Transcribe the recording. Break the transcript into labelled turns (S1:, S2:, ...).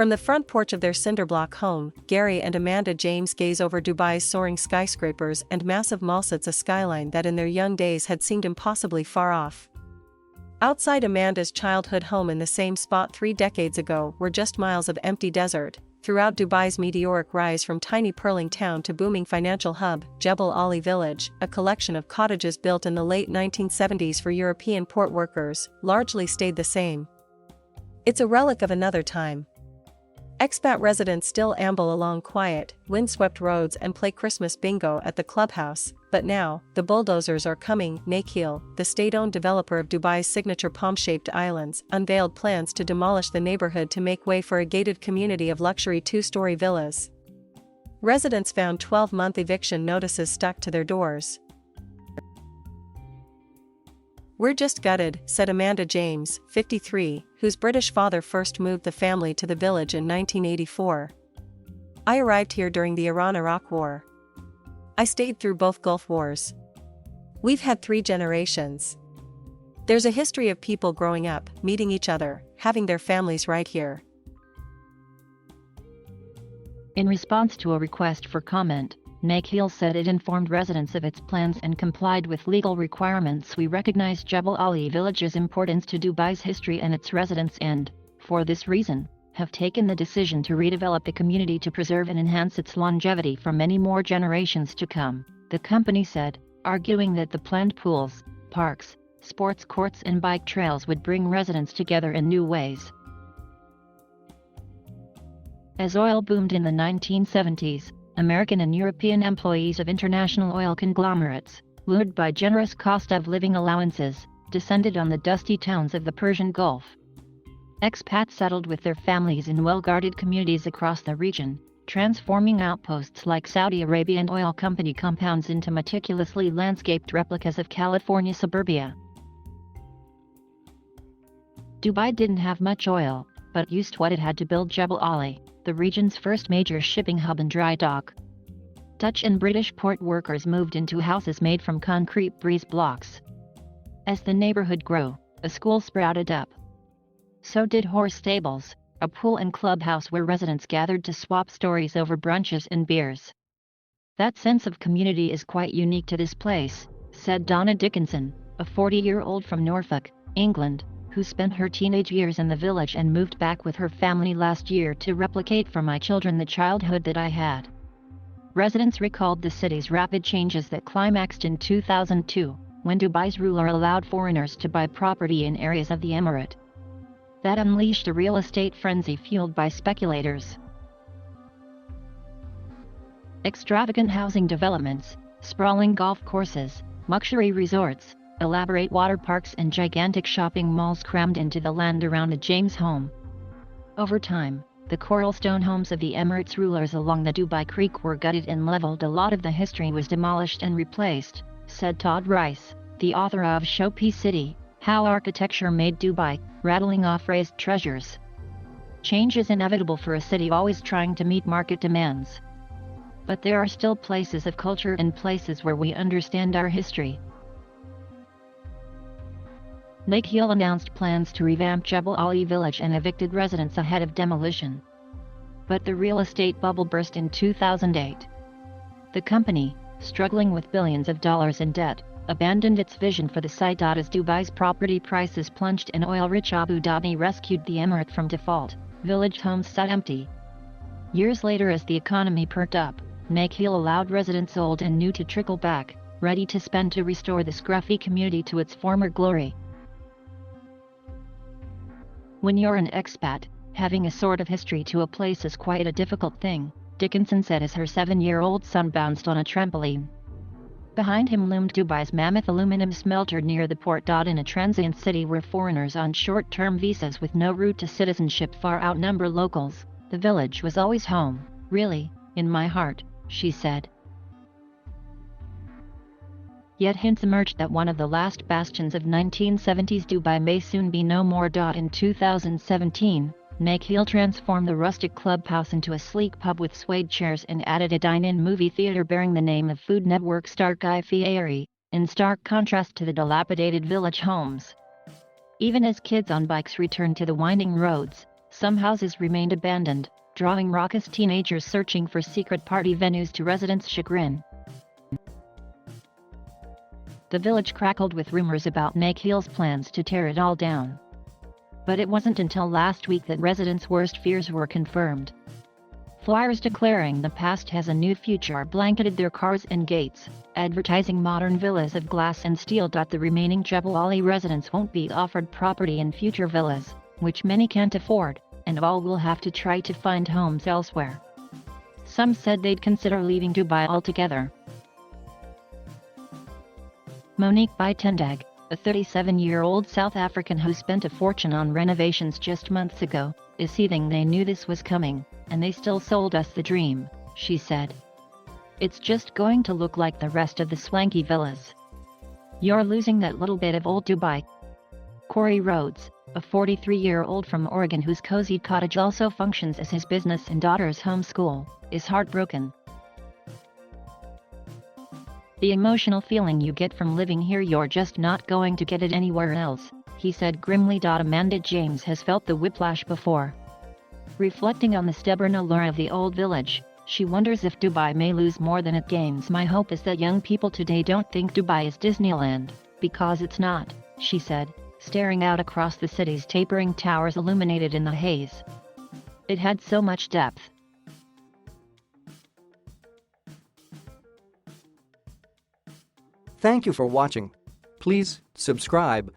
S1: From the front porch of their cinderblock home, Garry and Amanda James gaze over Dubai's soaring skyscrapers and massive mallsIt, a skyline that in their young days had seemed impossibly far off. Outside Amanda's childhood home in the same spot 3 decades ago were just miles of empty desert. Throughout Dubai's meteoric rise from tiny purling town to booming financial hub, Jebel Ali Village, a collection of cottages built in the late 1970s for European port workers, largely stayed the same. It's a relic of another time. Expat residents still amble along quiet, windswept roads and play Christmas bingo at the clubhouse, but now, the bulldozers are coming. Nakheel, the state-owned developer of Dubai's signature palm-shaped islands, unveiled plans to demolish the neighborhood to make way for a gated community of luxury 2-story villas. Residents found 12-month eviction notices stuck to their doors. "We're just gutted," said Amanda James, 53, whose British father first moved the family to the village in 1984. "I arrived here during the Iran-Iraq War. I stayed through both Gulf Wars. We've had 3 generations. There's a history of people growing up, meeting each other, having their families right here."
S2: In response to a request for comment, Nakheel said it informed residents of its plans and complied with legal requirements. "We recognize Jebel Ali Village's importance to Dubai's history and its residents and, for this reason, have taken the decision to redevelop the community to preserve and enhance its longevity for many more generations to come," the company said, arguing that the planned pools, parks, sports courts and bike trails would bring residents together in new ways. As oil boomed in the 1970s, American and European employees of international oil conglomerates, lured by generous cost of living allowances, descended on the dusty towns of the Persian Gulf. Expats settled with their families in well-guarded communities across the region, transforming outposts like Saudi Arabian oil company compounds into meticulously landscaped replicas of California suburbia. Dubai didn't have much oil, but used what it had to build Jebel Ali, the region's first major shipping hub and dry dock. Dutch and British port workers moved into houses made from concrete breeze blocks. As the neighborhood grew, a school sprouted up. So did horse stables, a pool and clubhouse where residents gathered to swap stories over brunches and beers. "That sense of community is quite unique to this place," said Donna Dickinson, a 40-year-old from Norfolk, England, who spent her teenage years in the village and moved back with her family last year to replicate for my children the childhood that I had. Residents recalled the city's rapid changes that climaxed in 2002, when Dubai's ruler allowed foreigners to buy property in areas of the emirate. That unleashed a real estate frenzy fueled by speculators. Extravagant housing developments, sprawling golf courses, luxury resorts, elaborate water parks and gigantic shopping malls crammed into the land around the James home. Over time, the coral stone homes of the Emirates rulers along the Dubai Creek were gutted and leveled. A lot of the history was demolished and replaced, said Todd Rice, the author of Showpiece City, How Architecture Made Dubai, rattling off razed treasures. Change is inevitable for a city always trying to meet market demands. But there are still places of culture and places where we understand our history. Nakheel announced plans to revamp Jebel Ali Village and evicted residents ahead of demolition. But the real estate bubble burst in 2008. The company, struggling with billions of dollars in debt, abandoned its vision for the site. As Dubai's property prices plunged and oil-rich Abu Dhabi rescued the emirate from default, village homes sat empty. Years later, as the economy perked up, Nakheel allowed residents old and new to trickle back, ready to spend to restore the scruffy community to its former glory. "When you're an expat, having a sort of history to a place is quite a difficult thing," Dickinson said as her 7-year-old son bounced on a trampoline. Behind him loomed Dubai's mammoth aluminum smelter near the port. In a transient city where foreigners on short-term visas with no route to citizenship far outnumber locals, the village was always home, really, in my heart, she said. Yet hints emerged that one of the last bastions of 1970s Dubai may soon be no more. In 2017, Nakheel transformed the rustic clubhouse into a sleek pub with suede chairs and added a dine-in movie theater bearing the name of Food Network star Guy Fieri, in stark contrast to the dilapidated village homes. Even as kids on bikes returned to the winding roads, Some houses remained abandoned, drawing raucous teenagers searching for secret party venues to residents' chagrin. The village crackled with rumors about Nikhil's plans to tear it all down. But it wasn't until last week that residents' worst fears were confirmed. Flyers declaring the past has a new future blanketed their cars and gates, advertising modern villas of glass and steel. The remaining Jebel Ali residents won't be offered property in future villas, which many can't afford, and all will have to try to find homes elsewhere. Some said they'd consider leaving Dubai altogether. Monique Bitendag, a 37-year-old South African who spent a fortune on renovations just months ago, is seething. They knew this was coming, and they still sold us the dream, she said. It's just going to look like the rest of the swanky villas. You're losing that little bit of old Dubai. Corey Rhodes, a 43-year-old from Oregon whose cozy cottage also functions as his business and daughter's homeschool, is heartbroken. The emotional feeling you get from living here, you're just not going to get it anywhere else, he said grimly. Amanda James has felt the whiplash before. Reflecting on the stubborn allure of the old village, she wonders if Dubai may lose more than it gains. My hope is that young people today don't think Dubai is Disneyland, because it's not, she said, staring out across the city's tapering towers illuminated in the haze. It had so much depth.
S3: Thank you for watching. Please subscribe.